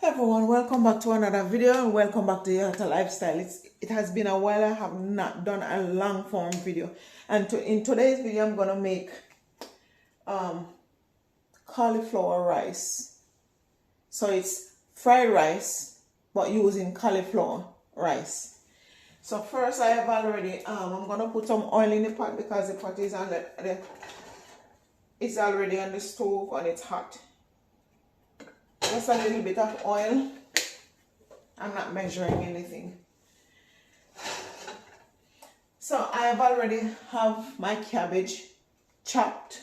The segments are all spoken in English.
Hey everyone, welcome back to another video and welcome back to Yah-tah lifestyle. It has been a while. I have not done a long form video, and in today's video I'm gonna make cauliflower rice. So it's fried rice but using cauliflower rice. So first I have already I'm gonna put some oil in the pot because the pot is on it's already on the stove and it's hot. Just a little bit of oil. I'm not measuring anything. So I have already have my cabbage chopped.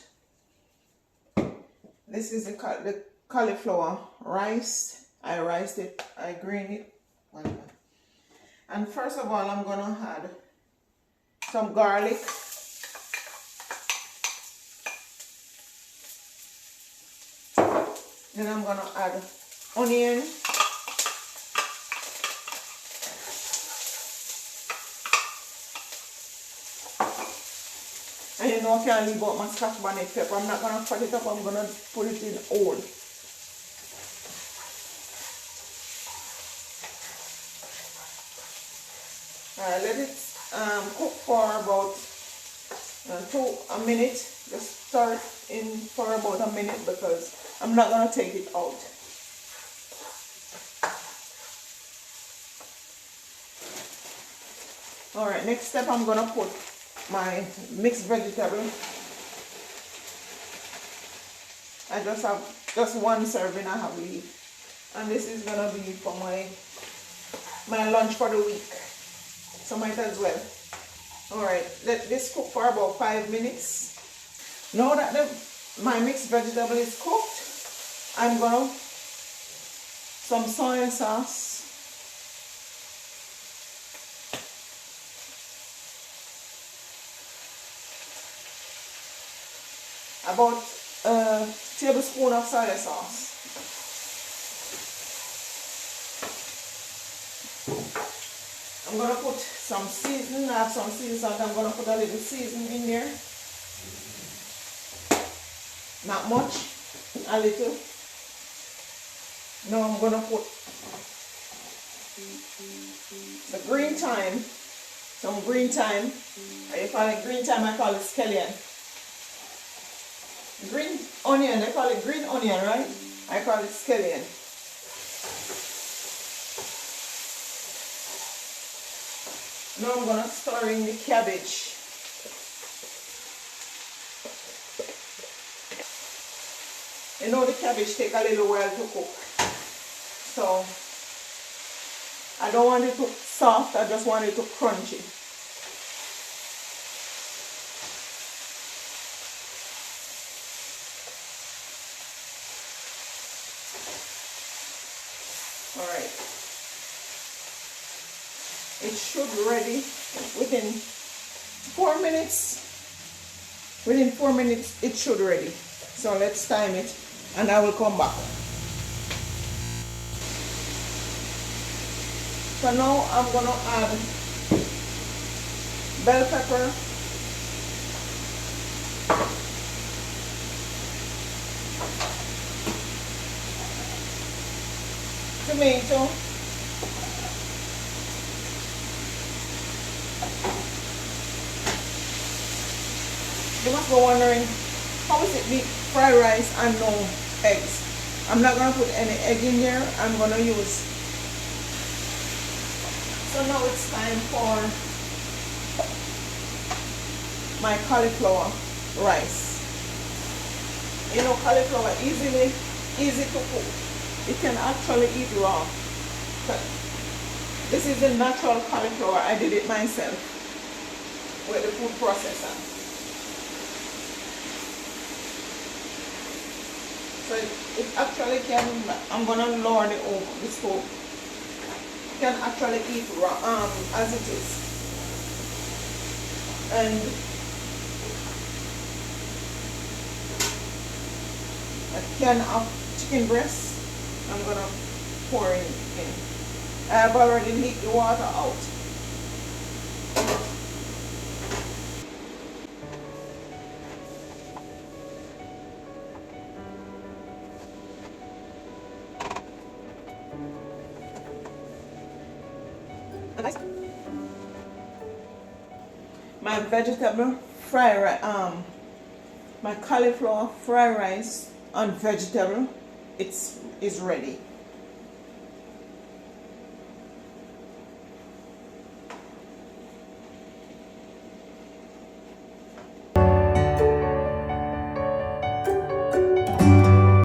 This is the cauliflower rice. I riced it, I green it. And first of all, I'm gonna add some garlic. Then I'm gonna add onion. And you know I can't leave out my scotch bonnet pepper. I'm not gonna cut it up, I'm gonna put it in whole. Alright, let it cook for about a minute. Just stir it in for about a minute because I'm not gonna take it out. Alright, next step I'm gonna put my mixed vegetable. I just have one serving I have left. And this is gonna be for my lunch for the week. So might as well. Alright, let this cook for about 5 minutes. Now that my mixed vegetable is cooked, I'm gonna some soy sauce. About a tablespoon of soy sauce. I'm gonna put some seasoning. I have some seasoning salt. I'm gonna put a little seasoning in there. Not much, a little. Now I'm gonna put the green thyme, some green thyme. I call it green thyme, I call it scallion. Green onion, they call it green onion, right? I call it scallion. Now I'm gonna stir in the cabbage. You know the cabbage take a little while to cook. So I don't want it to soft, I just want it to crunchy. Alright. It should ready within 4 minutes. Within 4 minutes it should ready. So let's time it and I will come back. So now I'm gonna add bell pepper, tomato, you must be wondering, how is it be fried rice and no eggs? I'm not gonna put any egg in here. I'm gonna use. So now it's time for my cauliflower rice. You know, cauliflower easy to cook. You can actually eat raw. This is the natural cauliflower. I did it myself with the food processor. So it actually can, I'm gonna lower the stove. You can actually eat raw as it is. And a can of chicken breast, I'm gonna pour it in. I have already leaked the water out. And guys, my vegetable fried rice, my cauliflower fried rice and vegetable, is ready.